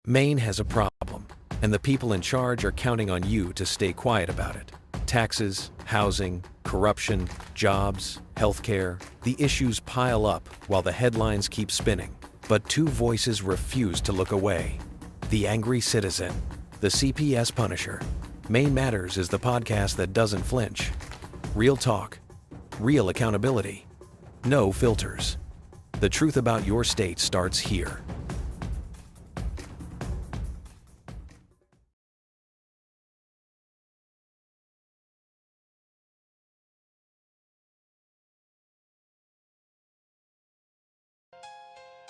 Maine has a problem, and the people in charge are counting on you to stay quiet about it. Taxes, housing, corruption, jobs, healthcare, the issues pile up while the headlines keep spinning. But two voices refuse to look away. The angry citizen, the CPS Punisher. Maine Matters is the podcast that doesn't flinch. Real talk, real accountability, no filters. The truth about your state starts here.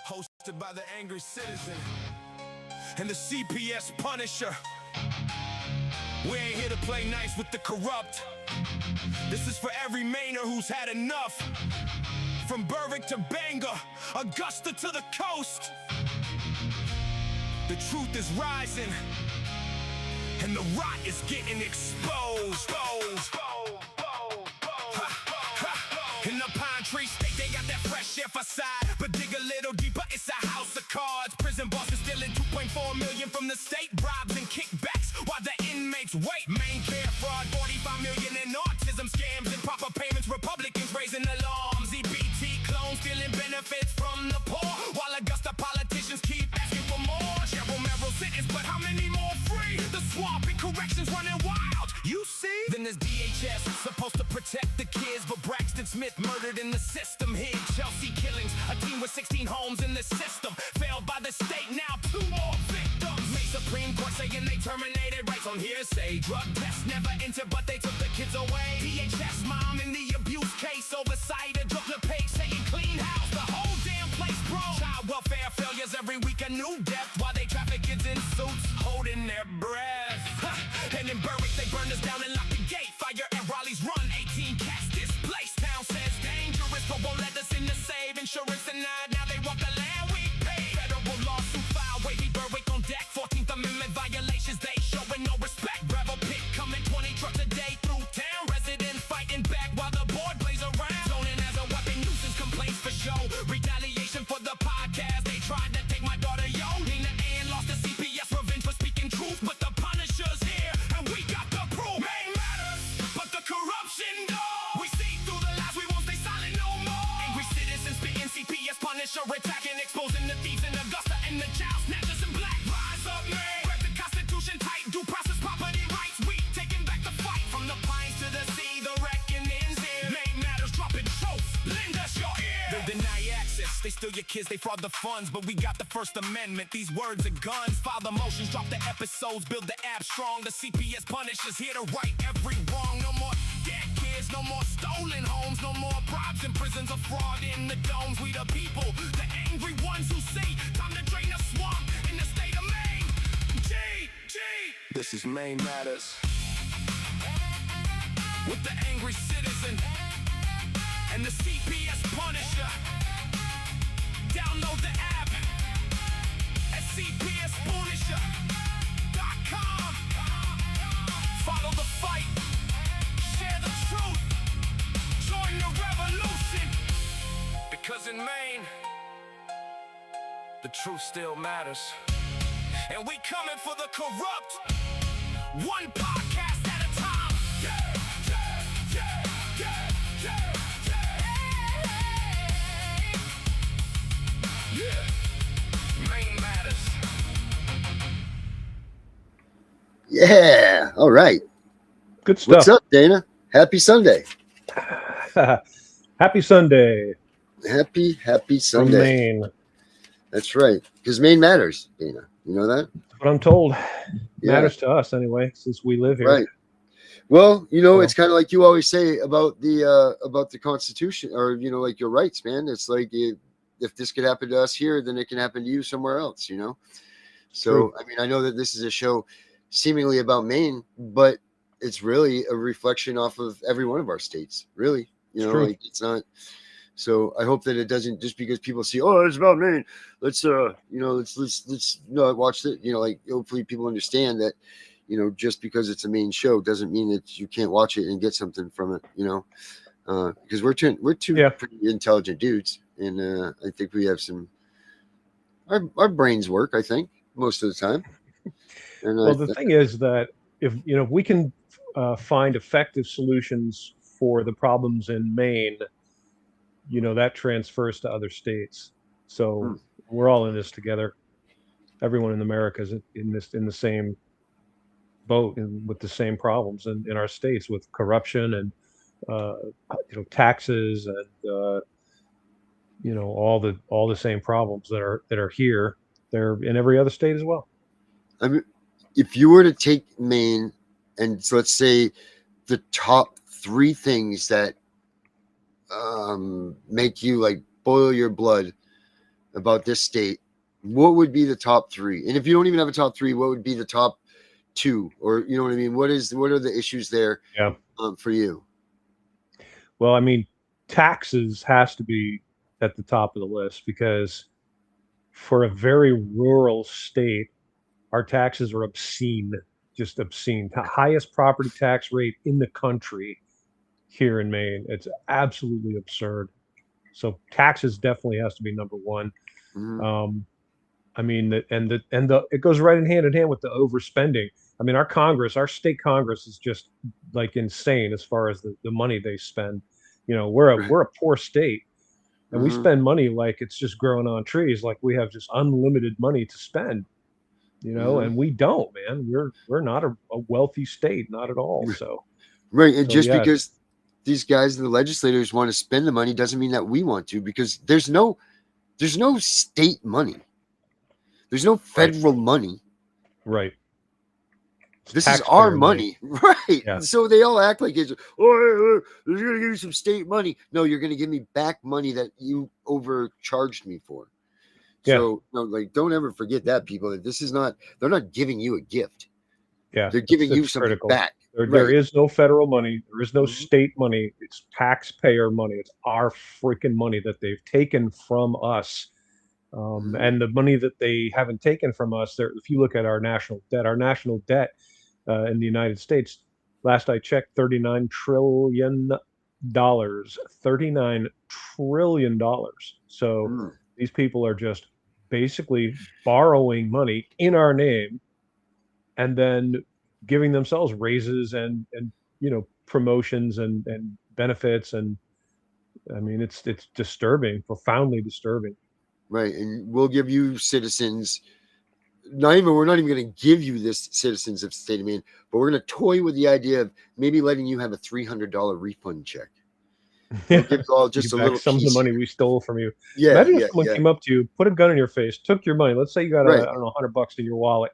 Hosted by the angry citizen and the CPS Punisher. We ain't here to play nice with the corrupt. This is for every Mainer who's had enough. From Berwick to Bangor, Augusta to the coast. The truth is rising, and the rot is getting exposed. In the pine tree state, they got that fresh air facade, but dig a little deeper, it's a house of cards. Prison bosses stealing 2.4 million from the state, bribes and kickbacks while the inmates wait. Maine care fraud, 45 million in autism scams, improper payments, Republicans raising alarms. EBT clones stealing benefits from the poor, while Augusta politicians keep asking for more. Cheryl Merrill sentence, but how many more free? The swamp and corrections running wild, you see? Then there's DHS, supposed to protect the kids, but Braxton Smith murdered in the system. Hid Chelsea killings, a team with 16 homes in the system. Failed by the state, now 2 more victims. May Supreme Court saying they terminated rights on hearsay. Drug tests never entered, but they took the kids away. DHS mom in the abuse case, oversight a drug the page, saying clean house, the whole damn place broke. Child welfare failures, every week a new death, while they traffic kids in suits, holding their breath. And in Berwick they burned us down and locked the gate. Fire at Raleigh's run, 18 cats displaced. Town says dangerous, but won't let us in to save. Insurance denied, now they want the land we paid. Federal lawsuit filed, wavy Berwick on deck. 14th Amendment violations, they showing no respect. Gravel pit coming 20 trucks a day through town. Resident fighting back while the board plays around. Zoning as a weapon, nuisance complaints for show. Retaliation for the podcast, they tried to take my daughter, yo. Nina Ann lost the CPS, revenge for speaking truth, but the Punisher's here, and we got the proof. Maine matters, but the corruption don't. We see through the lies, we won't stay silent no more. Angry citizens spitting CPS Punisher, attacking, exposing the thieves in Augusta and the child snatchers in black. Rise up, man, grab the Constitution tight, due process, property rights. We taking back the fight from the pines to the sea, the reckoning's here. Maine Matters dropping tropes, lend us your ear. They deny access, they steal your kids, they fraud the funds, but we got the First Amendment. These words are guns, file the motions, drop the episodes, build the app strong. The CPS Punisher's here to right every wrong. No more dead kids, no more stolen homes, no more bribes in prisons of fraud in the domes. We the people, the angry ones who see time to drain the swamp in the state of Maine. This is Maine Matters with the angry citizen and the CPS Punisher. Download the app at cpspunisher.com. Follow the fight, share the truth, join the revolution. Because in Maine, the truth still matters. And we coming for the corrupt, one podcast at a time. Yeah, yeah, yeah, yeah, yeah, yeah. Yeah, Maine Matters. Yeah. All right. Good stuff. What's up, Dana? Happy Sunday. Happy Sunday. Happy From Sunday. Maine. That's right. Because Maine matters, Dana. You know that? That's what I'm told. Yeah. Matters to us anyway, since we live here. Right. Well, you know, Well. it's kind of like you always say about the Constitution, or like your rights, man. It's like if this could happen to us here, then it can happen to you somewhere else. You know. So True. I mean, I know that this is a show seemingly about Maine, but it's really a reflection off of every one of our states. Really, you know, True. like it's not. So I hope that it doesn't, just because people see, oh, it's about Maine, let's watch it. You know, like hopefully people understand that, you know, just because it's a Maine show doesn't mean that you can't watch it and get something from it. You know, because we're two pretty intelligent dudes, and I think we have some. Our brains work. I think most of the time. And Well, the thing is that if we can find effective solutions for the problems in Maine, that transfers to other states. So we're all in this together. Everyone in America is in the same boat and with the same problems in our states with corruption and uh, taxes and all the same problems that are here. They're in every other state as well. I mean, if you were to take Maine and so let's say the top 3 things that make you like boil your blood about this state, what would be the top 3? And if you don't even have a top 3, what would be the top 2? Or you know what I mean? What are the issues there Yeah. For you? Well, I mean, taxes has to be at the top of the list because for a very rural state, our taxes are obscene, just obscene. Highest property tax rate in the country here in Maine. It's absolutely absurd. So taxes definitely has to be number one. Mhm. I mean, it goes right in hand with the overspending. I mean, our state Congress is just like insane as far as the money they spend. We're a poor state, and we Mhm. spend money like it's just growing on trees, like we have just unlimited money to spend. Mhm. And we don't, man. We're not a wealthy state, not at all. So, Right, and so just yeah, because these guys, the legislators, want to spend the money doesn't mean that we want to, because there's no state money. There's no right, federal money. right. It's This is our taxpayer money. money, right? Yeah, So they all act like it's, oh, you're going to give you some state money. No, you're going to give me back money that you overcharged me for. yeah, So, no, like, don't ever forget that, people. That this is not, they're not giving you a gift. yeah. They're giving you It's something critical. back. There Right. is no federal money. There is no Mhm. state money. It's taxpayer money. It's our freaking money that they've taken from us. Mhm. And the money that they haven't taken from us, if you look at our national debt in the United States, last I checked, $39 trillion, $39 trillion. So Mhm. these people are just basically borrowing money in our name and then giving themselves raises and promotions and benefits. And I mean, it's disturbing, profoundly disturbing. Right. And we'll give you citizens, we're not even going to give you this citizens of the state of Maine, but we're going to toy with the idea of maybe letting you have a $300 refund check. We'll give Yeah, you all you just a back little some of the piece money here. we stole from you. Yeah. Imagine if Yeah. someone Yeah. came up to you, put a gun in your face, took your money. Let's say you got Right. I don't know, $100 in your wallet.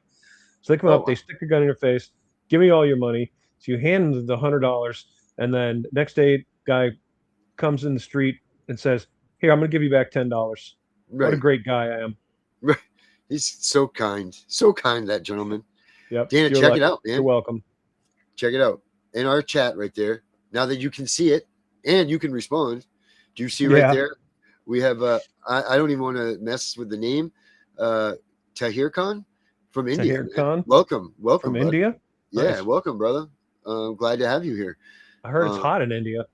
So they come Oh, up, they wow. stick a gun in your face, give me all your money. So you hand them the $100, and then next day, guy comes in the street and says, "Here, I'm going to give you back $10. What a Right. great guy I am." Right. He's so kind. So kind, that gentleman. Yep, Dana, check it out, you're man. welcome. Check it out. In our chat right there. Now that you can see it and you can respond, do you see right Yeah, there? We have I don't even want to mess with the name. Tahir Khan from India, Tahir man. Khan Welcome. from Welcome, bud. India. Yeah, Nice. welcome, brother. Glad to have you here. I heard it's Uh, hot in India.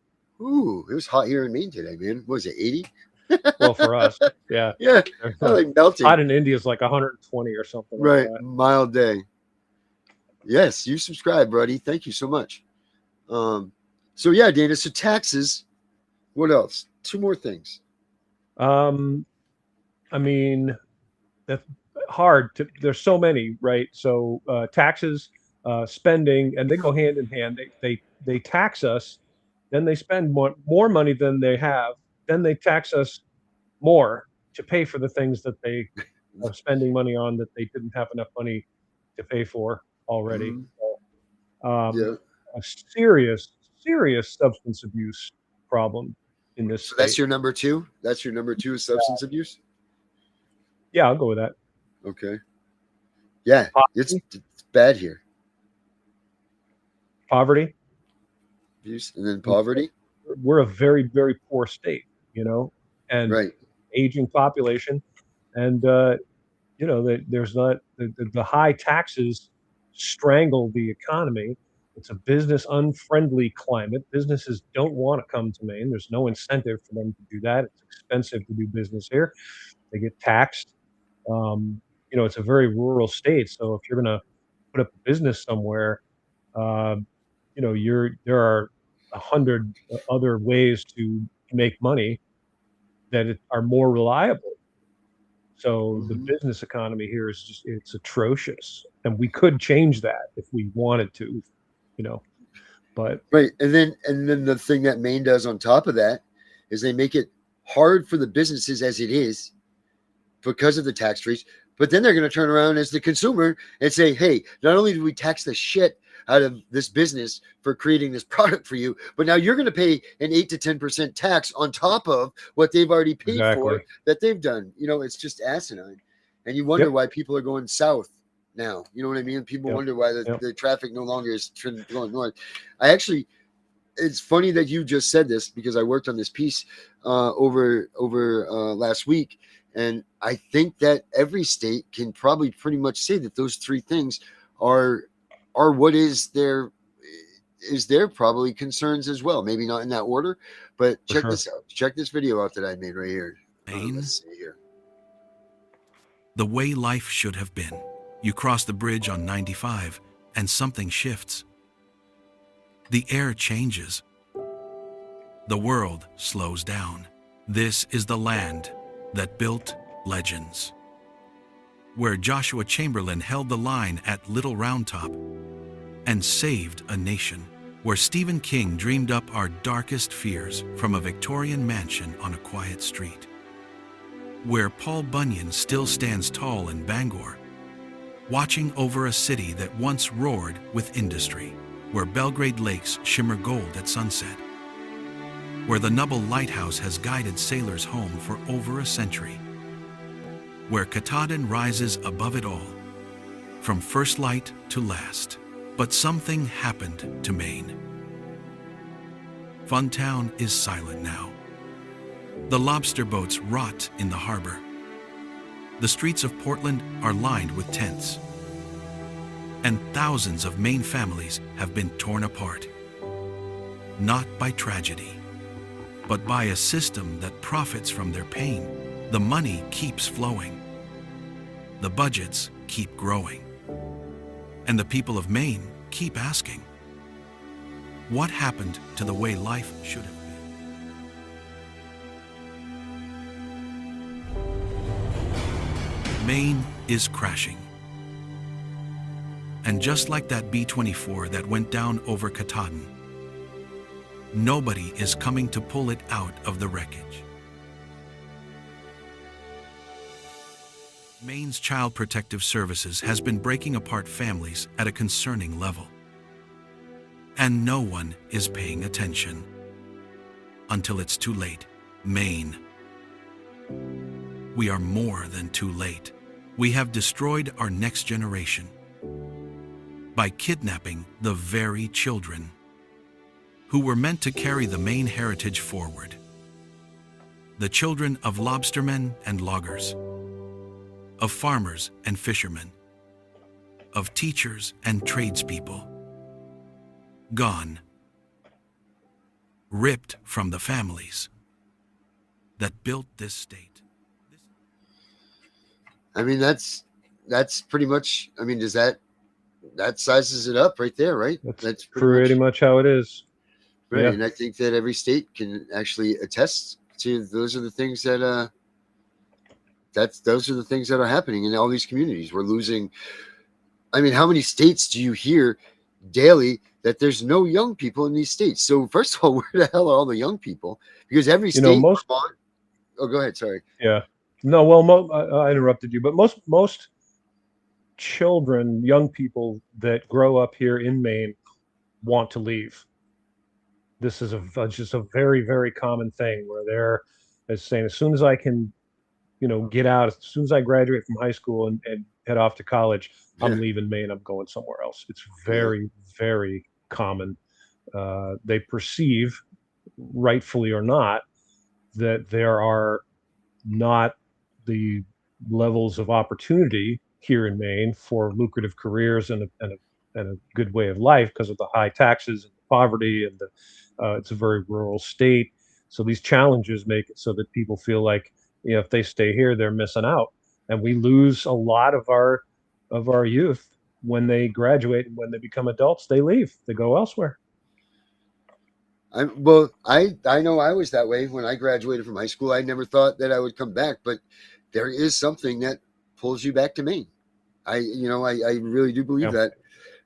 ooh, it was hot here in Maine today, man. What was it, 80? Well, for us, yeah. Yeah, I like melting. Hot in India is like 120 or something like Right, that. mild day. Yes, you subscribe, buddy. Thank you so much. So yeah, Dana. So taxes. What else? 2 more things. Um, I mean, that's hard to. There's so many, right? So taxes, spending, and they go hand in hand. They tax us, then they spend more money than they have, then they tax us more to pay for the things that they are spending money on that they didn't have enough money to pay for already. Mhm. Um, Yeah. a serious substance abuse problem in this So that's state. your number 2. That's your number 2 is substance abuse. Yeah, I'll go with that. Okay. Yeah, it's, Poverty, it's bad here. poverty. Abuse and then poverty. We're a very poor state, and Right. aging population, and there's not the high taxes strangle the economy. It's a business unfriendly climate. Businesses don't want to come to Maine. There's no incentive for them to do that. It's expensive to do business here. They get taxed. Um, it's a very rural state. So if you're going to put up a business somewhere, um, there are 100 other ways to make money that are more reliable. So the Mhm. business economy here is it's atrocious, and we could change that if we wanted to, you know. But Right. And then the thing that Maine does on top of that is they make it hard for the businesses as it is because of the tax rates. But then they're going to turn around as the consumer and say, hey, not only do we tax the shit out of this business for creating this product for you, but now you're going to pay an 8 to 10% tax on top of what they've already paid exactly. for that they've done. It's just asinine. And you wonder Yep. why people are going south now. You know what I mean? People Yep. wonder why Yep. the traffic no longer is going north. It's funny that you just said this because I worked on this piece over last week, and I think that every state can probably pretty much say that those three things are what is their probably concerns as well. Maybe not in that order, but For check sure. this out. Check this video out that I made right here. Maine, Let's see here. the way life should have been. You cross the bridge on 95 and something shifts. The air changes. The world slows down. This is the land that built legends. Where Joshua Chamberlain held the line at Little Round Top and saved a nation. Where Stephen King dreamed up our darkest fears from a Victorian mansion on a quiet street. Where Paul Bunyan still stands tall in Bangor, watching over a city that once roared with industry. Where Belgrade lakes shimmer gold at sunset. Where the Nubble Lighthouse has guided sailors home for over a century. Where Katahdin rises above it all, from first light to last. But something happened to Maine. Funtown is silent now. The lobster boats rot in the harbor. The streets of Portland are lined with tents. And thousands of Maine families have been torn apart. Not by tragedy, but by a system that profits from their pain. The money keeps flowing. The budgets keep growing. And the people of Maine keep asking, what happened to the way life should have been? Maine is crashing. And just like that B-24 that went down over Katahdin, nobody is coming to pull it out of the wreckage. Maine's Child Protective Services has been breaking apart families at a concerning level. And no one is paying attention. Until it's too late. Maine. We are more than too late. We have destroyed our next generation by kidnapping the very children who were meant to carry the Maine heritage forward. The children of lobstermen and loggers, of farmers and fishermen, of teachers and tradespeople. Gone, ripped from the families that built this state. I mean, that's pretty much. I mean, does that sizes it up right there, right? That's pretty much how it is. Right. Yeah. And I think that every state can actually attest to those are the things that those are the things that are happening in all these communities. We're losing. I mean, how many states do you hear daily that there's no young people in these states? So first of all, where the hell are all the young people? Because every state. Most. Oh, go ahead. Sorry. Yeah. No. Well, I interrupted you, but most children, young people that grow up here in Maine want to leave. This is just a very, very common thing where they're saying, as soon as I can, get out, as soon as I graduate from high school and head off to college, I'm leaving Maine. I'm going somewhere else. It's very, very common. They perceive, rightfully or not, that there are not the levels of opportunity here in Maine for lucrative careers and a good way of life because of the high taxes and poverty and it's a very rural state. So these challenges make it so that people feel like, if they stay here, they're missing out. and we lose a lot of our youth when they graduate and when they become adults. They leave, they go elsewhere. I know I was that way when I graduated from high school. I never thought that I would come back, but there is something that pulls you back to Maine. I really do believe Yeah. that.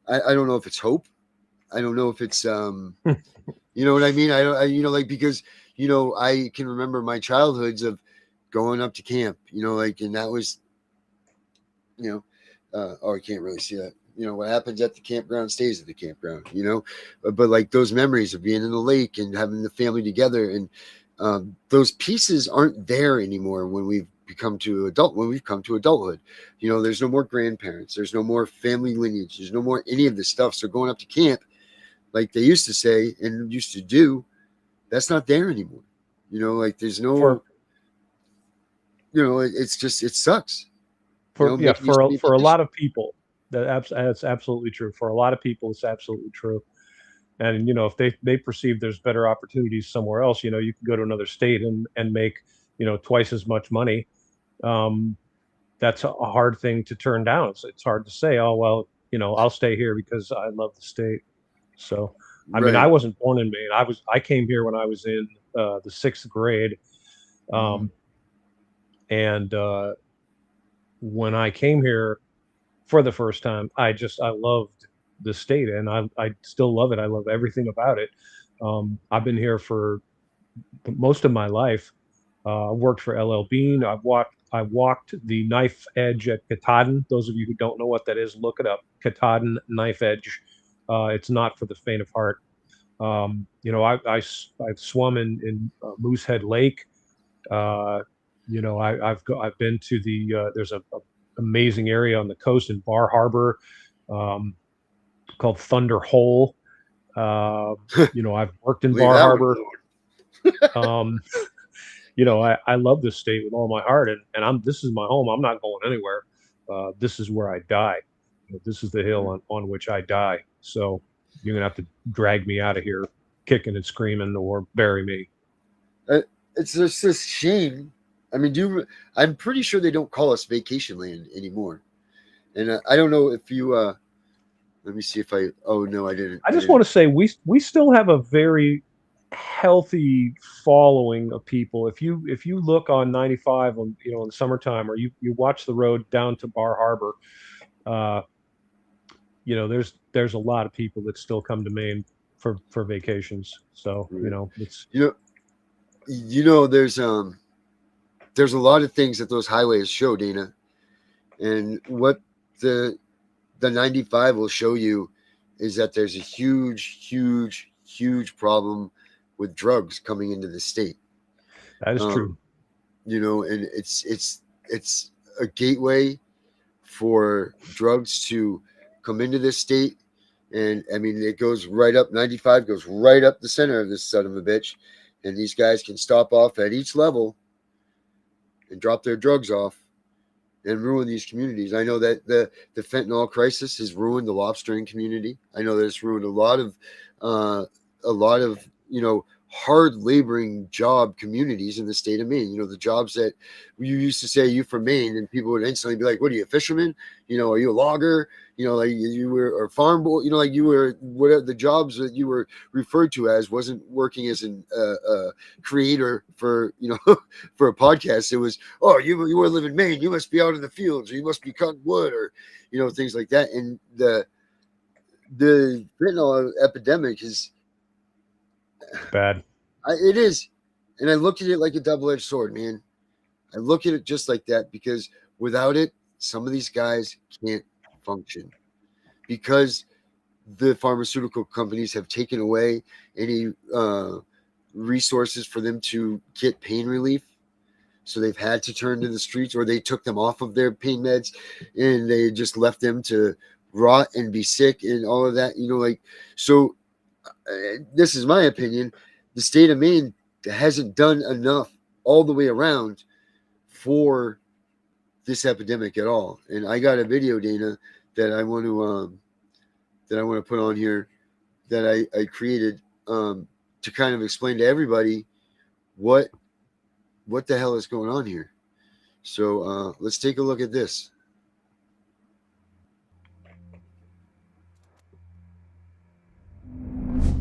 I don't know if it's hope. I don't know if it's you know what I mean? Because I can remember my childhoods of going up to camp, and that was, I can't really see that. What happens at the campground stays at the campground, but like those memories of being in the lake and having the family together, and those pieces aren't there anymore when we've come to adulthood. There's no more grandparents, there's no more family lineage, there's no more any of this stuff. So going up to camp, like they used to say and used to do, that's not there anymore. Like there's no, it's just, it sucks. Maybe you should be For a vacation. lot of people, that's absolutely true. For a lot of people, it's absolutely true. And if they perceive there's better opportunities somewhere else, you can go to another state and make twice as much money. That's a hard thing to turn down. It's hard to say, oh well, I'll stay here because I love the state. So I mean, I Right. wasn't born in Maine. I came here when I was in the sixth grade. Mhm. um, and when I came here for the first time, I loved the state, and I still love it. I love everything about it. I've been here for most of my life. I worked for LL Bean. I walked the knife edge at Katahdin. Those of you who don't know what that is, look it up. Katahdin knife edge. It's not for the faint of heart. I've swum in Moosehead Lake. Uh, I've been to there's a amazing area on the coast in Bar Harbor, um, called Thunder Hole. Uh, I've worked in Leave Bar that one Harbor. alone. Um, I love this state with all my heart, and this is my home. I'm not going anywhere. This is where I die. This is the hill on which I die. So you're gonna have to drag me out of here, kicking and screaming, or bury me. Uh, it's just this shame. I mean, I'm pretty sure they don't call us vacation land anymore. And I don't know if you. Let me see if I. Oh no, I didn't. I I just didn't. want to say we still have a very healthy following of people. If you look on 95 on in the summertime, or you watch the road down to Bar Harbor, uh, there's a lot of people that still come to Maine for vacations. So Right. it's You know. There's a lot of things that those highways show, Dana, and what the 95 will show you is that there's a huge, huge, huge problem with drugs coming into the state. that is Um, true. and it's a gateway for drugs to come into this state. And I mean, it goes right up 95, goes right up the center of this son of a bitch. And these guys can stop off at each level and drop their drugs off and ruin these communities. I know that the fentanyl crisis has ruined the lobstering community. I know that it's ruined a lot of hard laboring job communities in the state of Maine. The jobs that you used to say, you from Maine, and people would instantly be like, "What are you, a fisherman? Are you a logger? Like you were a farm boy. Like you were whatever the jobs that you were referred to as wasn't working as an creator for for a podcast. It was, oh, you live in Maine, you must be out in the fields, or you must be cutting wood, or things like that. And the fentanyl epidemic is It's bad. it is, and I look at it like a double-edged sword, man. I look at it just like that, because without it, some of these guys can't function, because the pharmaceutical companies have taken away any resources for them to get pain relief. So they've had to turn to the streets, or they took them off of their pain meds and they just left them to rot and be sick and all of that. So this is my opinion. The state of Maine hasn't done enough all the way around for this epidemic at all. And I got a video, Dana, that I want to put on here, that I created, to kind of explain to everybody what the hell is going on here. So let's take a look at this.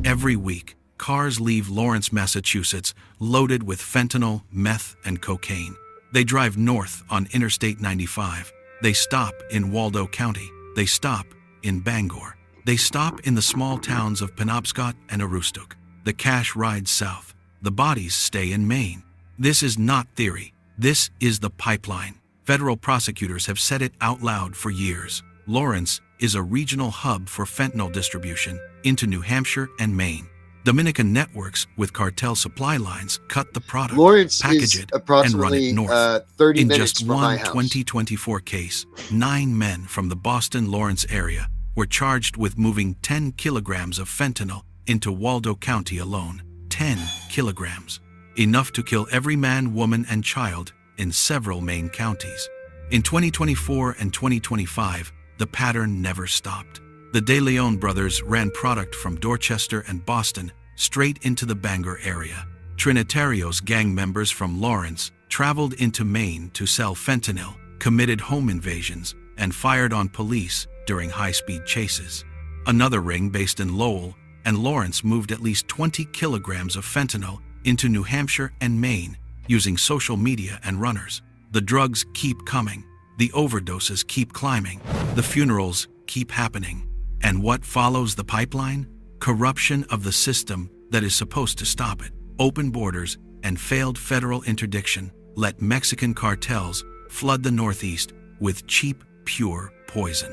Every week, cars leave Lawrence, Massachusetts, loaded with fentanyl, meth, and cocaine. They drive north on Interstate 95. They stop in Waldo County. They stop in Bangor. They stop in the small towns of Penobscot and Aroostook. The cash rides south. The bodies stay in Maine. This is not theory. This is the pipeline. Federal prosecutors have said it out loud for years. Lawrence is a regional hub for fentanyl distribution into New Hampshire and Maine. Dominican networks with cartel supply lines cut the product, Lawrence package is it, and run approximately it north. 30 In minutes just from my one house. 2024 case, 9 men from the Boston-Lawrence area were charged with moving 10 kilograms of fentanyl into Waldo County alone. 10 kilograms. Enough to kill every man, woman, and child in several Maine counties. In 2024 and 2025, the pattern never stopped. The De Leon brothers ran product from Dorchester and Boston straight into the Bangor area. Trinitarios gang members from Lawrence traveled into Maine to sell fentanyl, committed home invasions, and fired on police during high-speed chases. Another ring based in Lowell and Lawrence moved at least 20 kilograms of fentanyl into New Hampshire and Maine using social media and runners. The drugs keep coming. The overdoses keep climbing. The funerals keep happening. And what follows the pipeline? Corruption of the system that is supposed to stop it. Open borders and failed federal interdiction let Mexican cartels flood the Northeast with cheap, pure poison.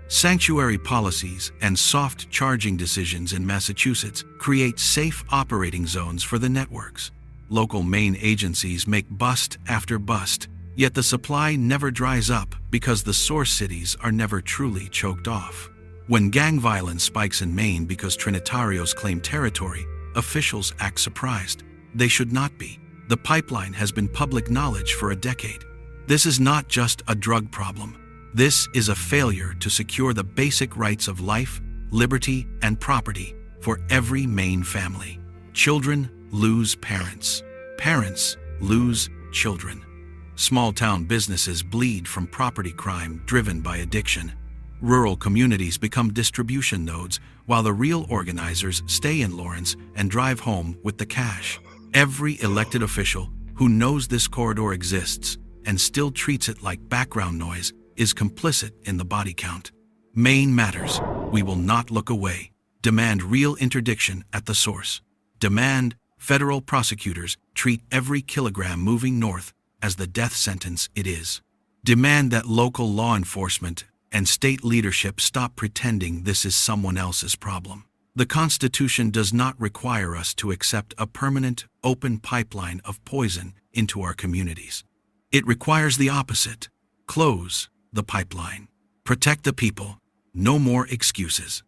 Sanctuary policies and soft charging decisions in Massachusetts create safe operating zones for the networks. Local Maine agencies make bust after bust, yet the supply never dries up because the source cities are never truly choked off. When gang violence spikes in Maine because Trinitarios claim territory, officials act surprised. They should not be. The pipeline has been public knowledge for a decade. This is not just a drug problem. This is a failure to secure the basic rights of life, liberty, and property for every Maine family. Children lose parents. Parents lose children. Small-town businesses bleed from property crime driven by addiction. Rural communities become distribution nodes while the real organizers stay in Lawrence and drive home with the cash. Every elected official who knows this corridor exists and still treats it like background noise is complicit in the body count. Maine Matters. We will not look away. Demand real interdiction at the source. Demand federal prosecutors treat every kilogram moving north as the death sentence it is. Demand that local law enforcement and state leadership stop pretending this is someone else's problem. The Constitution does not require us to accept a permanent, open pipeline of poison into our communities. It requires the opposite. Close the pipeline. Protect the people. No more excuses.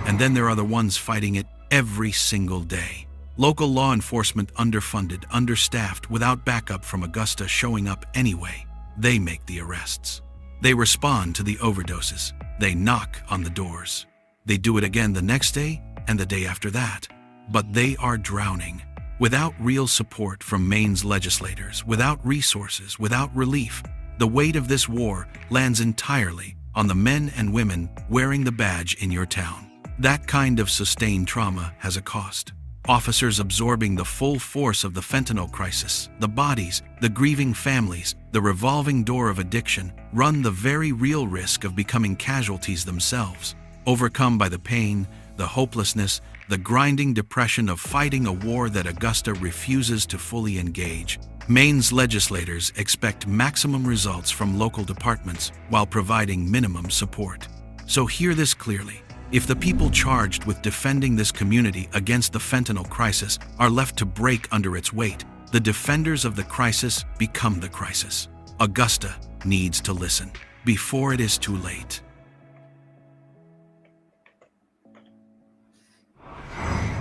And then there are the ones fighting it every single day. Local law enforcement underfunded, understaffed, without backup from Augusta showing up anyway. They make the arrests. They respond to the overdoses. They knock on the doors. They do it again the next day and the day after that. But they are drowning. Without real support from Maine's legislators, without resources, without relief, the weight of this war lands entirely on the men and women wearing the badge in your town. That kind of sustained trauma has a cost. Officers absorbing the full force of the fentanyl crisis, the bodies, the grieving families, the revolving door of addiction, run the very real risk of becoming casualties themselves, overcome by the pain, the hopelessness, the grinding depression of fighting a war that Augusta refuses to fully engage. Maine's legislators expect maximum results from local departments while providing minimum support. So hear this clearly. If the people charged with defending this community against the fentanyl crisis are left to break under its weight, the defenders of the crisis become the crisis. Augusta needs to listen before it is too late.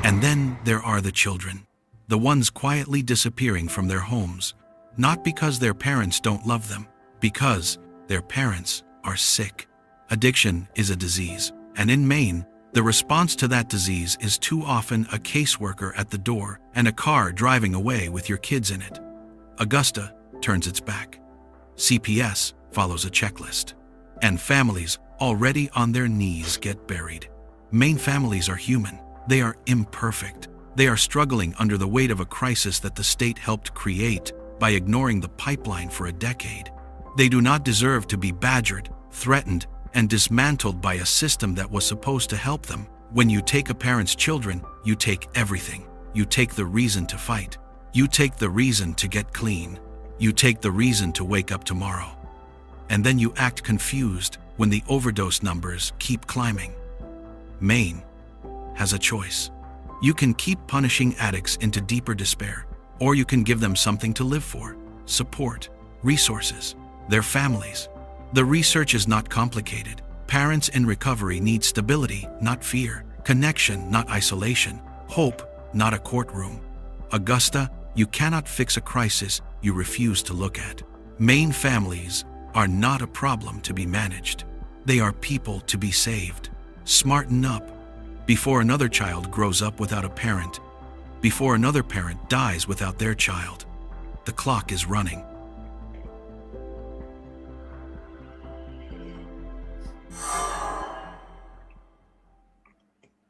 And then there are the children, the ones quietly disappearing from their homes, not because their parents don't love them, because their parents are sick. Addiction is a disease. And in Maine, the response to that disease is too often a caseworker at the door and a car driving away with your kids in it. Augusta turns its back. CPS follows a checklist. And families already on their knees get buried. Maine families are human. They are imperfect. They are struggling under the weight of a crisis that the state helped create by ignoring the pipeline for a decade. They do not deserve to be badgered, threatened, and dismantled by a system that was supposed to help them. When you take a parent's children, you take everything. You take the reason to fight. You take the reason to get clean. You take the reason to wake up tomorrow. And then you act confused when the overdose numbers keep climbing. Maine has a choice. You can keep punishing addicts into deeper despair, or you can give them something to live for, support, resources, their families. The research is not complicated. Parents in recovery need stability, not fear, connection, not isolation, hope, not a courtroom. Augusta, you cannot fix a crisis you refuse to look at. Maine families are not a problem to be managed. They are people to be saved. Smarten up before another child grows up without a parent, before another parent dies without their child. The clock is running.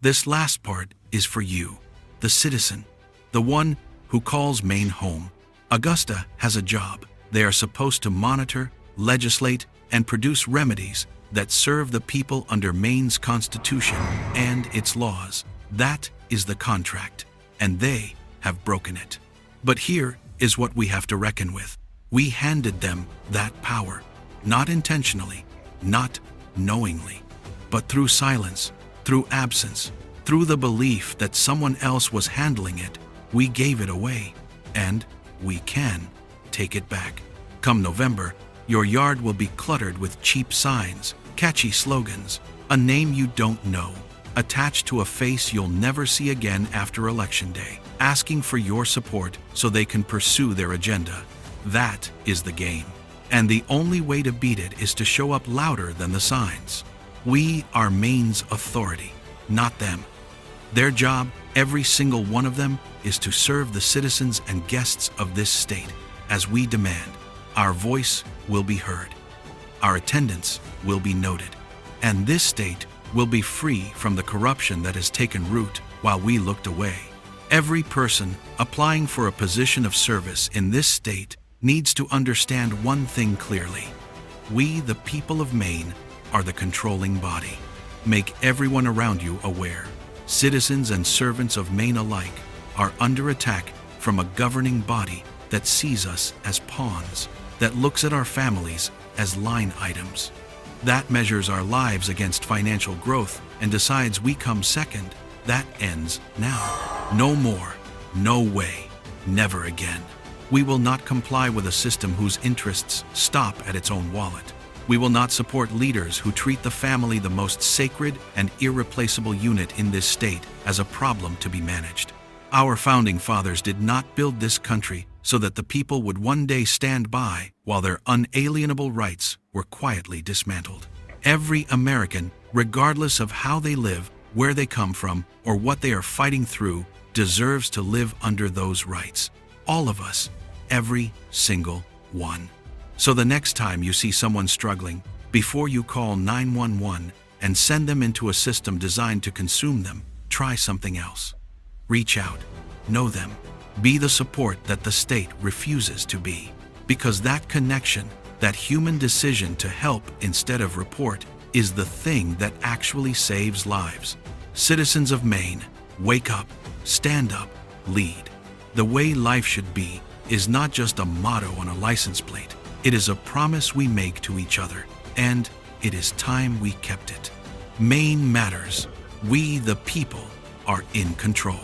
This last part is for you, the citizen, the one who calls Maine home. Augusta has a job. They are supposed to monitor, legislate, and produce remedies that serve the people under Maine's Constitution and its laws. That is the contract, and they have broken it. But here is what we have to reckon with. We handed them that power, not intentionally, not knowingly, but through silence, through absence, through the belief that someone else was handling it. We gave it away, and we can take it back. Come November, your yard will be cluttered with cheap signs, catchy slogans, a name you don't know, attached to a face you'll never see again after Election Day, asking for your support so they can pursue their agenda. That is the game. And the only way to beat it is to show up louder than the signs. We are Maine's authority, not them. Their job, every single one of them, is to serve the citizens and guests of this state. As we demand, our voice will be heard. Our attendance will be noted. And this state will be free from the corruption that has taken root while we looked away. Every person applying for a position of service in this state needs to understand one thing clearly. We, the people of Maine, are the controlling body. Make everyone around you aware. Citizens and servants of Maine alike are under attack from a governing body that sees us as pawns, that looks at our families as line items, that measures our lives against financial growth and decides we come second. That ends now. No more, no way, never again. We will not comply with a system whose interests stop at its own wallet. We will not support leaders who treat the family, the most sacred and irreplaceable unit in this state, as a problem to be managed. Our founding fathers did not build this country so that the people would one day stand by while their unalienable rights were quietly dismantled. Every American, regardless of how they live, where they come from, or what they are fighting through, deserves to live under those rights. All of us, every single one. So the next time you see someone struggling, before you call 911 and send them into a system designed to consume them, try something else. Reach out, know them, be the support that the state refuses to be. Because that connection, that human decision to help instead of report, is the thing that actually saves lives. Citizens of Maine, wake up, stand up, lead. The way life should be is not just a motto on a license plate. It is a promise we make to each other, and it is time we kept it. Maine Matters. We, the people, are in control.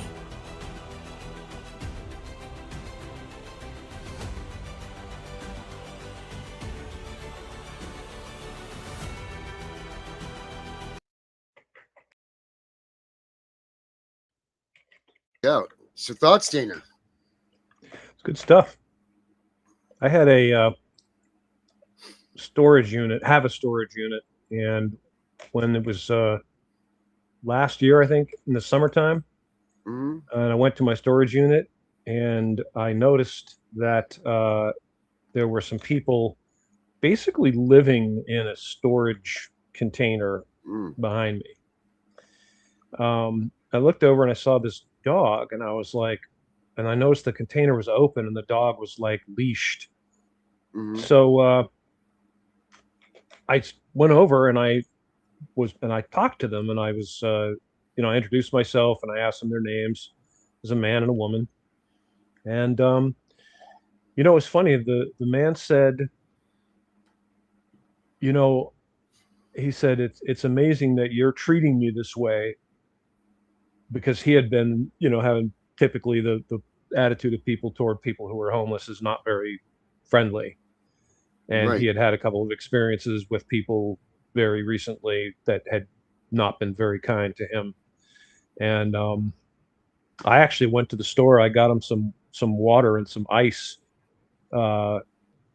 Yeah. So thoughts, Dana? It's good stuff. I had a storage unit, and when it was last year, I think, in the summertime, and I went to my storage unit, and I noticed that there were some people basically living in a storage container Mm. behind me. I looked over and I saw this dog, and I was like, and I noticed the container was open and the dog was like leashed. Hmm. So I went over and I talked to them, and I was, I introduced myself and I asked them their names. There's a man and a woman, and it was funny. The man said, you know, he said it's amazing that you're treating me this way, because he had been, having typically the attitude of people toward people who are homeless is not very friendly. And he Right. had a couple of experiences with people very recently that had not been very kind to him. And I actually went to the store. I got him some water and some ice, uh,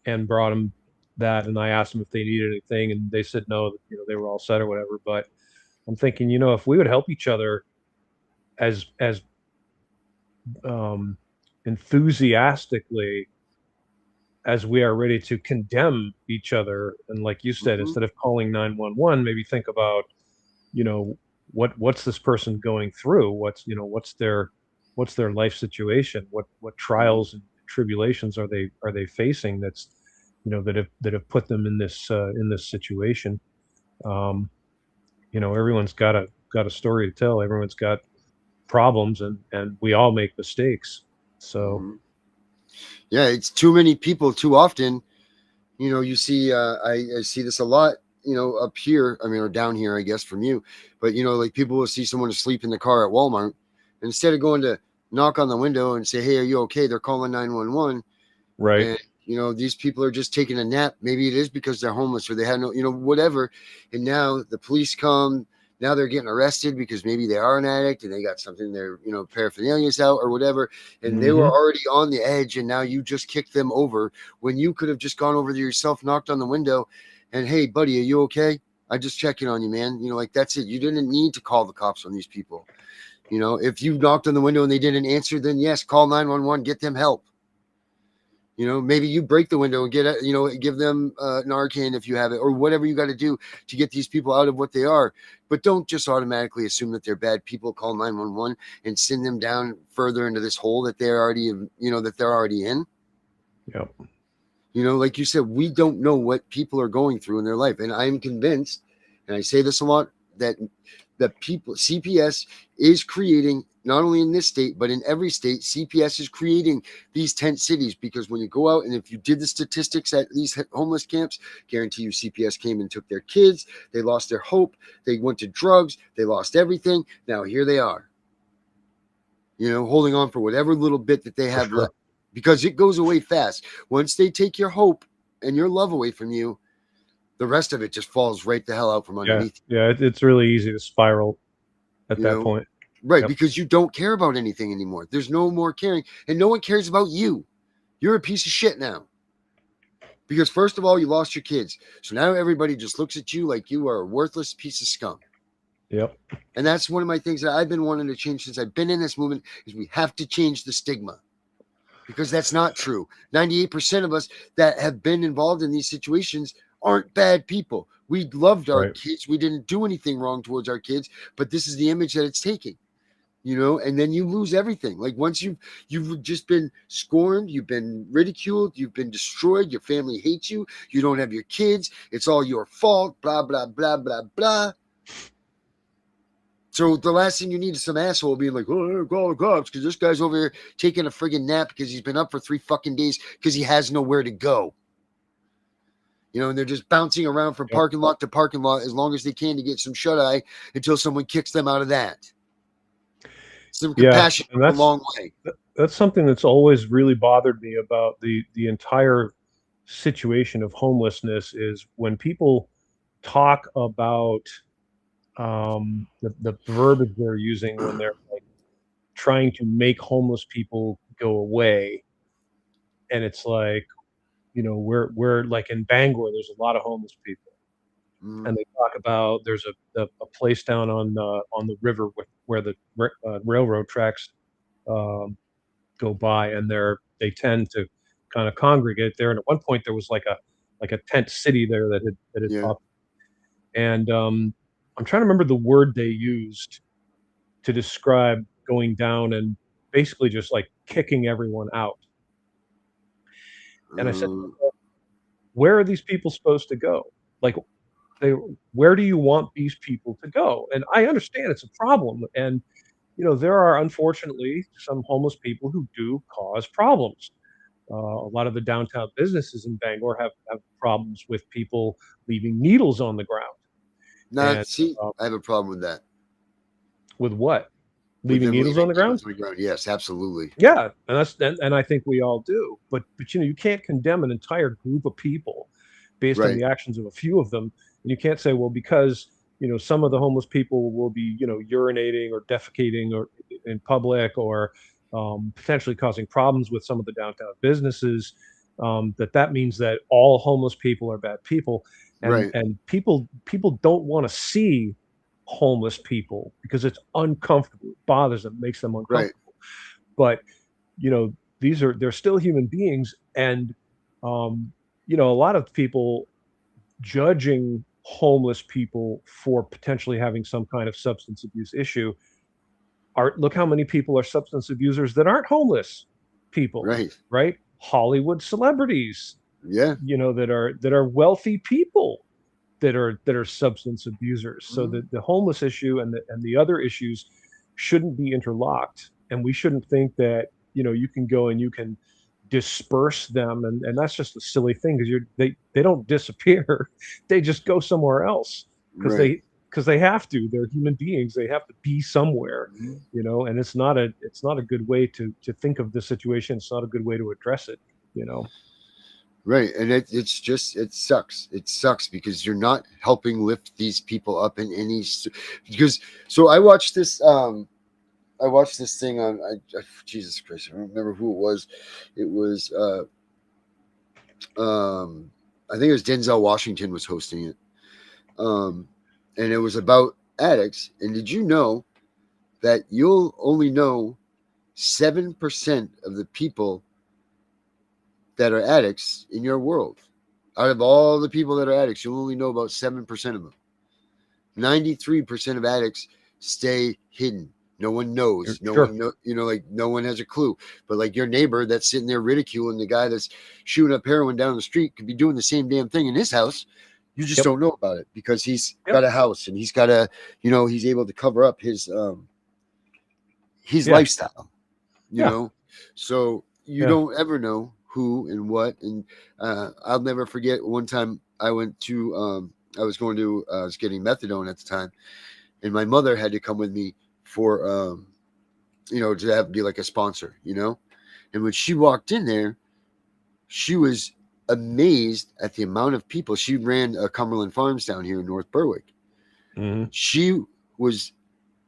and brought him that. And I asked them if they needed anything, and they said no, that, they were all set or whatever. But I'm thinking, if we would help each other as um, enthusiastically as we are ready to condemn each other, and like you said, Hmm. instead of calling 911, maybe think about, you know, what's this person going through? What's their life situation? What Hmm. trials and tribulations are they facing? That's that have put them in this situation. Um, everyone's got a story to tell. Everyone's got problems, and we all make mistakes. So Hmm. Yeah, it's too many people too often. You see, I see this a lot. Up here, I mean, or down here, I guess from you. But like people will see someone asleep in the car at Walmart, and instead of going to knock on the window and say, "Hey, are you okay?" They're calling 911. right. And these people are just taking a nap. Maybe it is because they're homeless or they had no, whatever. And now the police come. Now they're getting arrested because maybe they are an addict and they got something, their paraphernalia's out or whatever, and they were Hmm. already on the edge, and now you just kicked them over when you could have just gone over to yourself, knocked on the window, and, "Hey buddy, are you okay? I just checking on you, man." Like, that's it. You didn't need to call the cops on these people. If you knocked on the window and they didn't answer, then yes, call 911, get them help. Maybe you break the window and give them Narcan if you have it, or whatever you got to do to get these people out of what they are. But don't just automatically assume that they're bad people, call 911 and send them down further into this hole that they're already, in. Yep. Like you said, we don't know what people are going through in their life. And I'm convinced, and I say this a lot, that people, CPS is creating, not only in this state, but in every state, CPS is creating these tent cities, because when you go out and if you did the statistics at these homeless camps, guarantee you CPS came and took their kids, they lost their hope, they went to drugs, they lost everything. Now here they are, holding on for whatever little bit that they For have sure. left, because it goes away fast. Once they take your hope and your love away from you, the rest of it just falls right the hell out from Yeah. underneath Yeah. It's really easy to spiral at you, that point. right? Yep. Because you don't care about anything anymore. There's no more caring, and no one cares about you. You're a piece of shit now. Because first of all, you lost your kids. So now everybody just looks at you like you are a worthless piece of scum. Yep. And that's one of my things that I've been wanting to change since I've been in this movement, is we have to change the stigma. Because that's not true. 98% of us that have been involved in these situations aren't bad people. We loved our Right. kids. We didn't do anything wrong towards our kids, but this is the image that it's taking. And then you lose everything. Like, once you've just been scorned, you've been ridiculed, you've been destroyed, your family hates you, you don't have your kids, it's all your fault, blah blah blah blah blah. So the last thing you need is some asshole being like, "Oh, call the cops because this guy's over here taking a friggin' nap because he's been up for 3 fucking days because he has nowhere to go." And they're just bouncing around from Yep. parking lot to parking lot as long as they can to get some shut eye until someone kicks them out of that. Some Yeah. compassion And goes a long way. that's something that's always really bothered me about the entire situation of homelessness, is when people talk about the verbiage they're using when they're like trying to make homeless people go away. And it's like, we're like in Bangor, there's a lot of homeless people, Mm. and they talk about there's a place down on the river where the railroad tracks um, go by, and they tend to kind of congregate there. And at one point there was like like a tent city there that had Yeah. popped. And I'm trying to remember the word they used to describe going down and basically just like kicking everyone out. And I said, Uh, where are these people supposed to go? Like, they, where do you want these people to go? And I understand it's a problem. And, there are unfortunately some homeless people who do cause problems. A lot of the downtown businesses in Bangor have problems with people leaving needles on the ground. Now, And see, uh, I have a problem with that. with what? With Leaving them needles leaving on the ground? needles on the ground. Yes, absolutely. Yeah, and I think we all do. But you can't condemn an entire group of people based on Right. the actions of a few of them. And you can't say, well, because some of the homeless people will be urinating or defecating or in public or potentially causing problems with some of the downtown businesses. That means that all homeless people are bad people, and Right. people don't want to see homeless people because it's uncomfortable. It bothers them, makes them Right. uncomfortable. But they're still human beings, and um, a lot of people judging homeless people for potentially having some kind of substance abuse issue are look how many people are substance abusers that aren't homeless people, Right. right? Hollywood celebrities, Yeah. that are wealthy people that are substance abusers. So Mhm. the homeless issue and the other issues shouldn't be interlocked, and we shouldn't think that you can go and you can disperse them, and that's just a silly thing because they don't disappear. They just go somewhere else because Right. they have to. They're human beings. They have to be somewhere, Mhm. and it's not a good way to think of the situation. It's not a good way to address it, Right. And it's just, it sucks. It sucks because you're not helping lift these people up in any, because, so I watched this thing on, Jesus Christ, I don't remember who it was. It was, I think it was Denzel Washington was hosting it. And it was about addicts. And did you know that you'll only know 7% of the people that are addicts in your world? Out of all the people that are addicts, you'll only know about 7% of them. 93% of addicts stay hidden. No one knows. No Sure. one know, like no one has a clue. But like your neighbor that's sitting there ridiculing the guy that's shooting up heroin down the street could be doing the same damn thing in his house. You just Yep. don't know about it because he's Yep. got a house and he's got a, he's able to cover up his Yeah. lifestyle, Yeah. So you Yeah. don't ever know who and what. And I'll never forget one time I went to I was getting methadone at the time, and my mother had to come with me for to be like a sponsor, and when she walked in there, she was amazed at the amount of people. She ran Cumberland Farms down here in North Berwick. Hmm. She was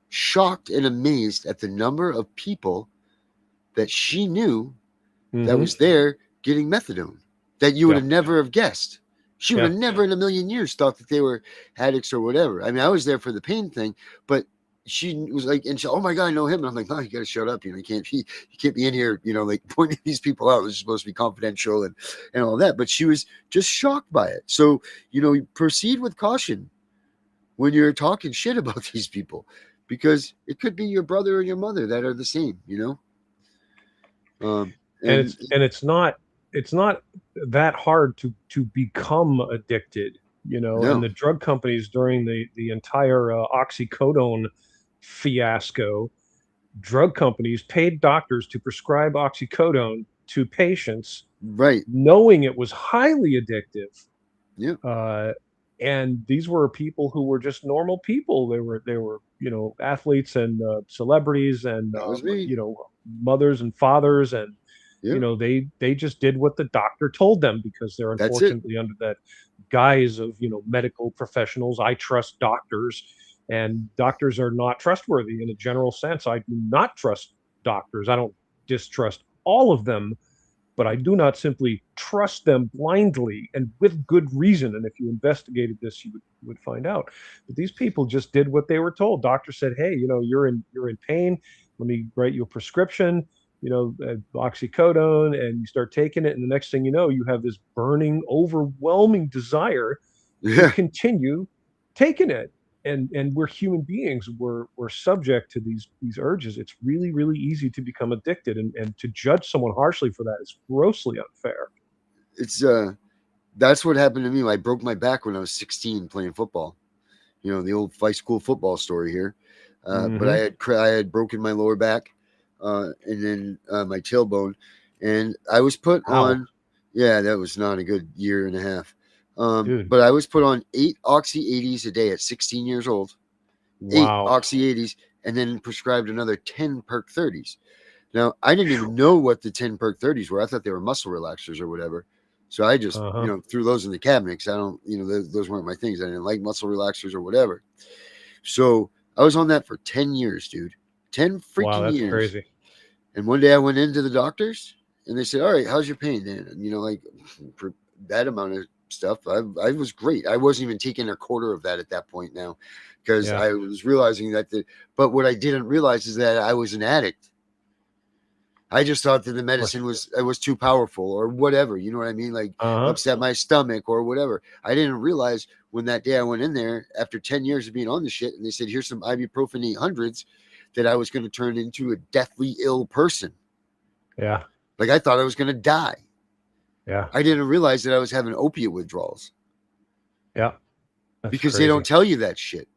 shocked and amazed at the number of people that she knew that Hmm. was there getting methadone that you would Yeah. have never have guessed. She would Yeah. have never in a million years thought that they were addicts or whatever. I mean, I was there for the pain thing, but she was like, and she, oh my God, I know him. And I'm like, no, you got to shut up. You can't be in here, like pointing these people out. This is supposed to be confidential and all that. But she was just shocked by it. So, proceed with caution when you're talking shit about these people, because it could be your brother or your mother that are the same, Um, and and it's not that hard to become addicted, and no, the drug companies during the entire oxycodone fiasco, drug companies paid doctors to prescribe oxycodone to patients right. knowing it was highly addictive. Yeah, uh, and these were people who were just normal people. They were athletes and celebrities and that was me. mothers and fathers, and Yeah, they just did what the doctor told them because they're that's it. unfortunately under that guise of medical professionals. I trust doctors, and doctors are not trustworthy in a general sense. I do not trust doctors. I don't distrust all of them, but I do not simply trust them blindly and with good reason. And if you investigated this, you would find out. But these people just did what they were told. Doctor said, "Hey, you're in pain. Let me write you a prescription. oxycodone, and you start taking it, and the next thing you know, you have this burning, overwhelming desire to Yeah. continue taking it. And we're human beings. We're subject to these urges. It's really, really easy to become addicted, and to judge someone harshly for that is grossly unfair. It's that's what happened to me. I broke my back when I was 16 playing football. The old high school football story here. But I had broken my lower back, and then my tailbone, and I was put Ow. on. Yeah, that was not a good year and a half. Dude. But I was put on 8 Oxy 80s a day at 16 years old. 8 Wow. Oxy 80s, and then prescribed another 10 Perk 30s. Now, I didn't even know what the 10 Perk 30s were. I thought they were muscle relaxers or whatever. So I just, threw those in the cabinet because I don't, those weren't my things. I didn't like muscle relaxers or whatever. So I was on that for 10 years, dude. 10 freaking Wow, that's years. crazy. And one day I went into the doctors and they said, all right, how's your pain then? And, like for that amount of stuff, I was great. I wasn't even taking a quarter of that at that point now because I was realizing that. But what I didn't realize is that I was an addict. I just thought that the medicine was too powerful or whatever, you know what I mean? Like upset my stomach or whatever. I didn't realize when that day I went in there after 10 years of being on the shit and they said, here's some ibuprofen 800s, that I was going to turn into a deathly ill person. Yeah. Like I thought I was going to die. Yeah. I didn't realize that I was having opiate withdrawals. Yeah. That's because crazy. they don't tell you that shit.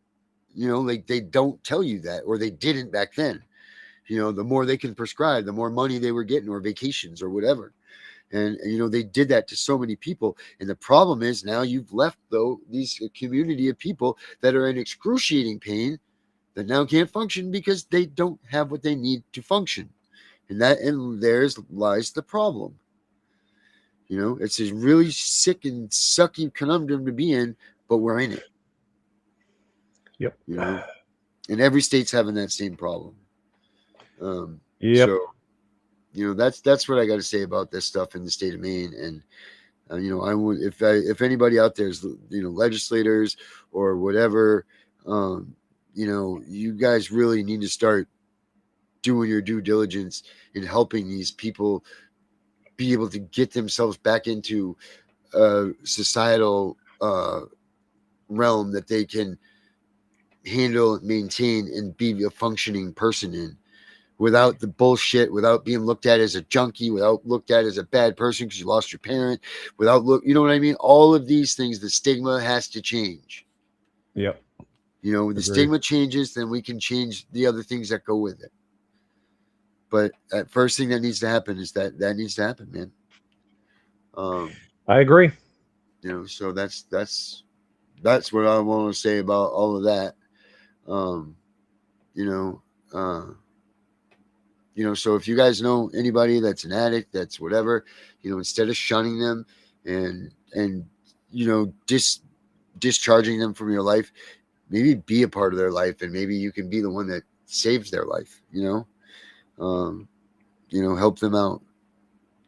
Like they don't tell you that, or they didn't back then. The more they can prescribe, the more money they were getting, or vacations or whatever. And, they did that to so many people. And the problem is now you've left, though, these community of people that are in excruciating pain that now can't function because they don't have what they need to function. And there's lies the problem. It's a really sick and sucky conundrum to be in, but we're in it. Yep. And every state's having that same problem. Yep. So, that's what I got to say about this stuff in the state of Maine. And, I would, if anybody out there is, legislators or whatever, you guys really need to start doing your due diligence in helping these people be able to get themselves back into a societal realm that they can handle, maintain, and be a functioning person in, without the bullshit, without being looked at as a junkie, without looked at as a bad person because you lost your parent, you know what I mean? All of these things, the stigma has to change. Yep. When the stigma changes, then we can change the other things that go with it. But that first thing that needs to happen is that needs to happen, man. I agree. So that's what I want to say about all of that. So if you guys know anybody that's an addict, that's whatever, instead of shunning them and discharging them from your life, maybe be a part of their life, and maybe you can be the one that saves their life. Help them out.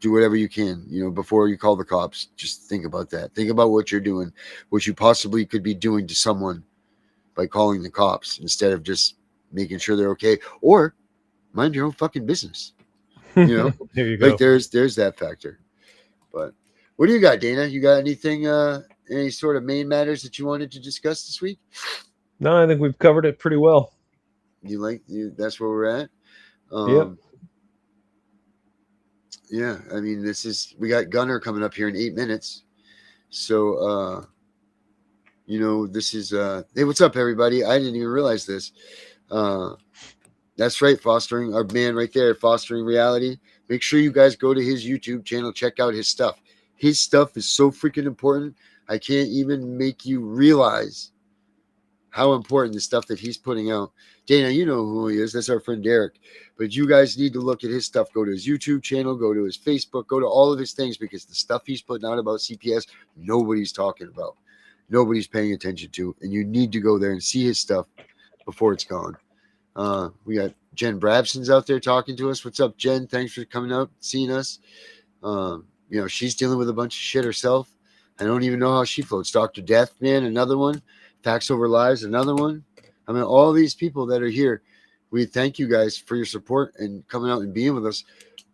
Do whatever you can. Before you call the cops, just think about that. Think about what you're doing, what you possibly could be doing to someone by calling the cops instead of just making sure they're okay, or mind your own fucking business. There you go. Like there's that factor. But what do you got, Dana? You got anything, any sort of Maine matters that you wanted to discuss this week? No, I think we've covered it pretty well. That's where we're at. Yep. Yeah, I mean, we got Gunner coming up here in 8 minutes. So, this is, hey, what's up, everybody? I didn't even realize this. That's right, Fostering, our man right there, Fostering Reality. Make sure you guys go to his YouTube channel, check out his stuff. His stuff is so freaking important. I can't even make you realize how important the stuff that he's putting out. Dana, you know who he is. That's our friend Derek. But you guys need to look at his stuff. Go to his YouTube channel, go to his Facebook, go to all of his things, because the stuff he's putting out about CPS, nobody's talking about. Nobody's paying attention to. And you need to go there and see his stuff before it's gone. We got Jen Brabson's out there talking to us. What's up, Jen? Thanks for coming out, seeing us. She's dealing with a bunch of shit herself. I don't even know how she floats. Dr. Death, man, another one. Facts Over Lies, another one. I mean, all these people that are here We thank you guys for your support and coming out and being with us.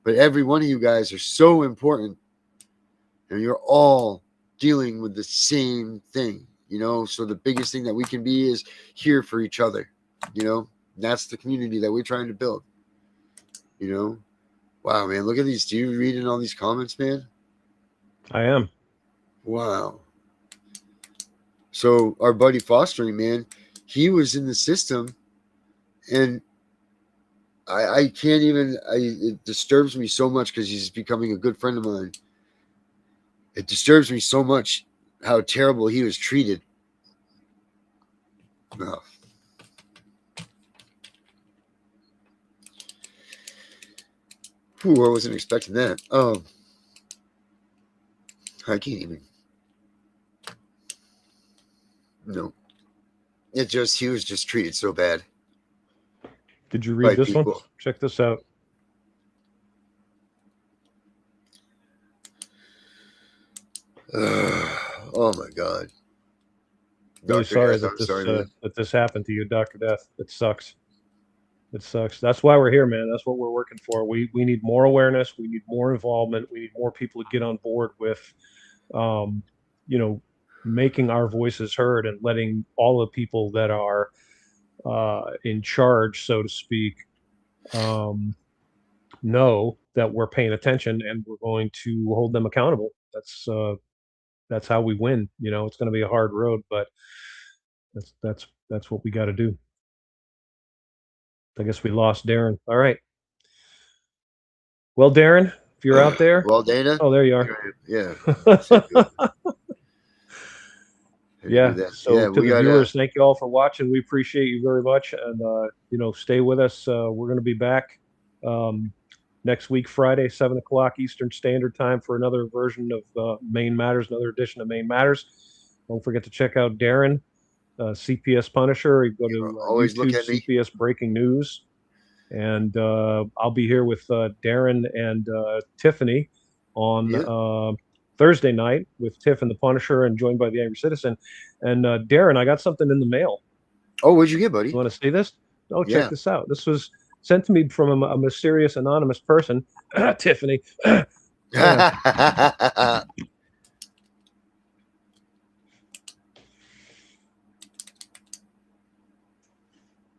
But every one of you guys are so important, and you're all dealing with the same thing, you know. So the biggest thing that we can be is here for each other, you know. That's the community that we're trying to build, you know. Wow, man, look at these. Do you read in all these comments, man? I am. Wow. So our buddy Fostering, man, he was in the system, and I can't even, it disturbs me so much because he's becoming a good friend of mine. It disturbs me so much how terrible he was treated. Oh. Whew, I wasn't expecting that. I can't even. No. He was just treated so bad. Did you read this people. one? Check this out. Oh my God. Really sorry Death, that this happened to you, Dr. Death. It sucks. It sucks. That's why we're here, man. That's what we're working for. We need more awareness. We need more involvement. We need more people to get on board with, you know, making our voices heard and letting all the people that are in charge, so to speak, know that we're paying attention and we're going to hold them accountable. That's how we win. You know, it's going to be a hard road, but that's what we got to do. I guess we lost Darren. All right. Well, Darren, if you're out there. Well, Dana. Oh, there you are. Yeah. Yeah. So yeah, to the viewers, thank you all for watching. We appreciate you very much, and you know, stay with us. We're going to be back next week, Friday, 7 o'clock Eastern Standard Time, for another version of Maine Matters, another edition of Maine Matters. Don't forget to check out Darren, CPS Punisher. You go to always YouTube, look at me. CPS Breaking News, and I'll be here with Darren and Tiffany on Thursday night with Tiff and the Punisher, and joined by the Angry Citizen. And Darren, I got something in the mail. Oh, what'd you get, buddy? You want to see this? Oh, check this out. This was sent to me from a mysterious anonymous person, Tiffany.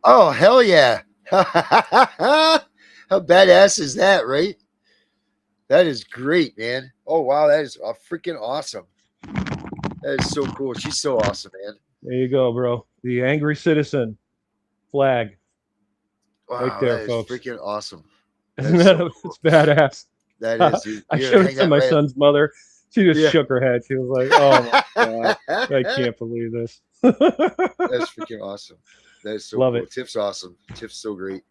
Oh, hell yeah. How badass is that, right? That is great, man. Oh, wow. That is freaking awesome. That is so cool. She's so awesome, man. There you go, bro. The Angry Citizen flag. Wow, right there, that folks. Is freaking awesome. Isn't that so cool. It's badass. That is, dude. I showed it to my son's mother. She just shook her head. She was like, oh my God, I can't believe this. That's freaking awesome. That is so Love cool. it. Tiff's awesome. Tiff's so great.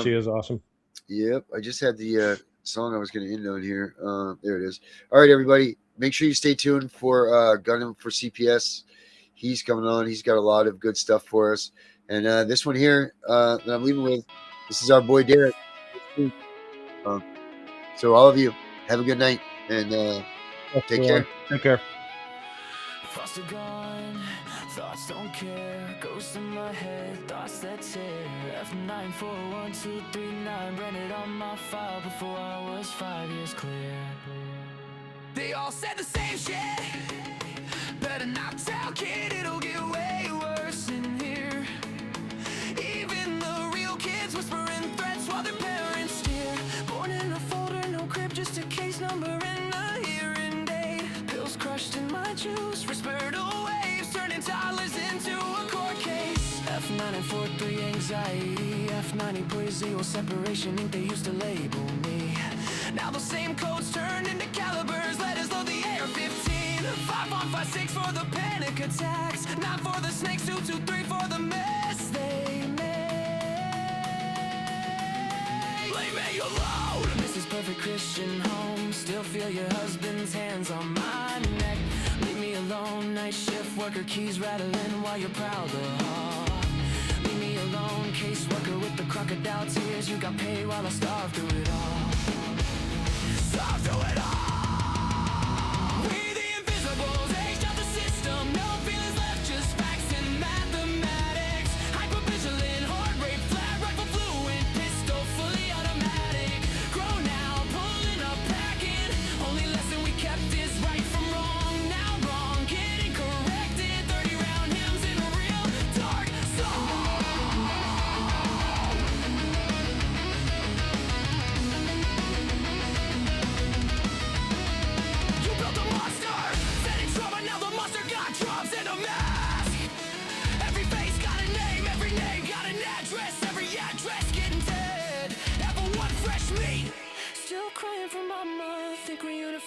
She is awesome. Yep. I just had the song I was going to end on here. There it is. All right, everybody. Make sure you stay tuned for Gunham for CPS. He's coming on. He's got a lot of good stuff for us. And this one here that I'm leaving with, this is our boy Derek. So all of you, have a good night, and take care. Take care. Thoughts are gone, thoughts don't care. Ghosts in my head, thoughts that tear. F941239, branded on my file before I was 5 years clear. They all said the same shit. Better not tell, kid, it'll get way worse in here. Even the real kids whispering threats while their parents steer. Born in a folder, no crib, just a case number and a hearing date. Pills crushed in my juice, respiratory waves turning toddlers into a court case. F9 and 4-3 anxiety, F90 poesy, separation ink they used to label me. Now the same codes turned into calibers, letters load the AR-15. 5156 for the panic attacks, 9 for the snakes, 223 for the mess they made. Leave me alone. This is perfect Christian home. Still feel your husband's hands on my neck. Leave me alone. Night shift worker, keys rattling while you're proud of heart. Leave me alone. Caseworker with the crocodile tears. You got paid while I starved through it all. Starved through it all. We the invisibles, aged out the system. No feelings left, just facts and mathematics. Hypervigilant, heart rate, flat, rifle,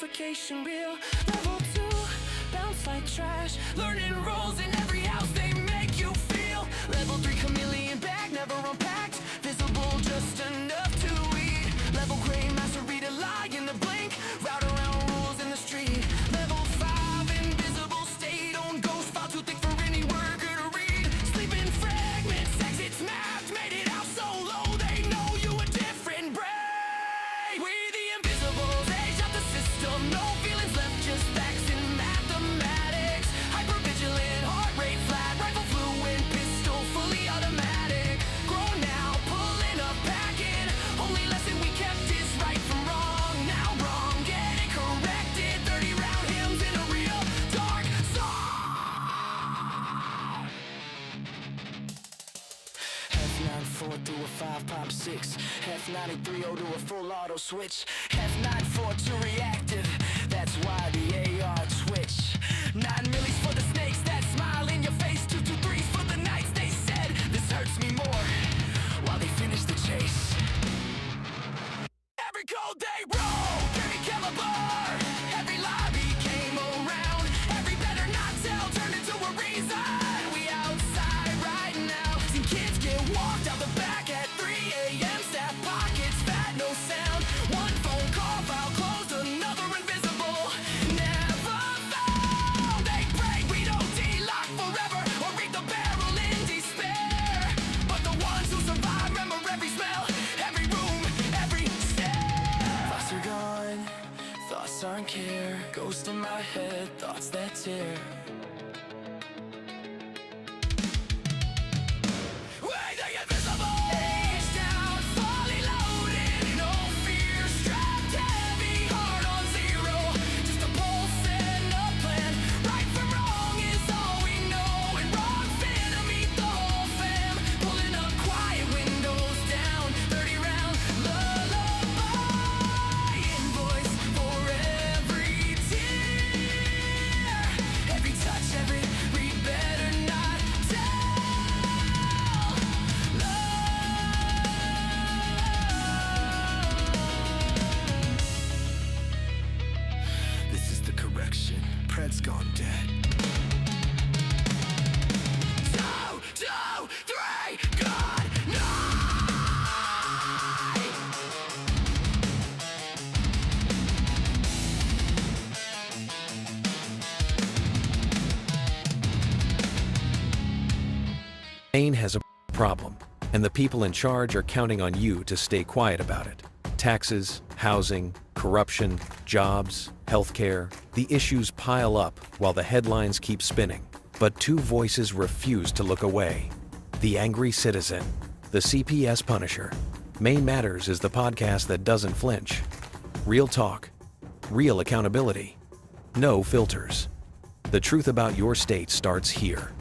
verification real. Level 2, bounce like trash. Learning roles in every house they make you feel. Level 3, chameleon bag, never unpacked. Visible just enough to eat. Level gray, master read a lie in the blink. Route around rules in the street. Level 5, invisible state. On ghost file too thick for any worker to read. Sleeping fragments, exits mapped. Made it out so low they know you a different breed. We the invisibles, age out the system. No feelings left, just facts and mathematics. Hypervigilant, heart rate flat. Rifle fluent, pistol fully automatic. Grown now, pulling up, packing. Only lesson we kept is right from wrong. Now wrong, get it corrected. 30 round hymns in a real dark song. F94 through a 5 pop 6. F93 to a full auto switch. F94 to reactive. That's why the AR twitch. 9 millis for the snakes that smile in your face. 223s for the nights they said this hurts me more. While they finish the chase. Every code they roll, every caliber, every lobby came around. Every better not tell turned into a reason. We outside right now. Seen kids get walked out the back at 3 a.m. Staff pockets fat, no sound. One phone call, file closed, another invisible. Never found. They pray we don't D-lock forever or read the barrel in despair. But the ones who survive remember every smell, every room, every stare. Thoughts are gone, thoughts aren't care. Ghost in my head, thoughts that tear. Way the invisible. Age down, fully loaded. No fear, strapped heavy, heart on zero. Just a pulse and a plan. Right from wrong is all we know. And wrong fit to meet the whole fam. Pulling up quiet, windows down. 30 round lullaby. Invoice for every tear. Every touch, every read, better not tell. This is the correction. Pred's gone dead. 2, 2, 3, good night. Maine has a problem, and the people in charge are counting on you to stay quiet about it. Taxes, housing, corruption, jobs, healthcare, the issues pile up while the headlines keep spinning. But two voices refuse to look away. The angry citizen, the CPS Punisher. Maine Matters is the podcast that doesn't flinch. Real talk, real accountability, no filters. The truth about your state starts here.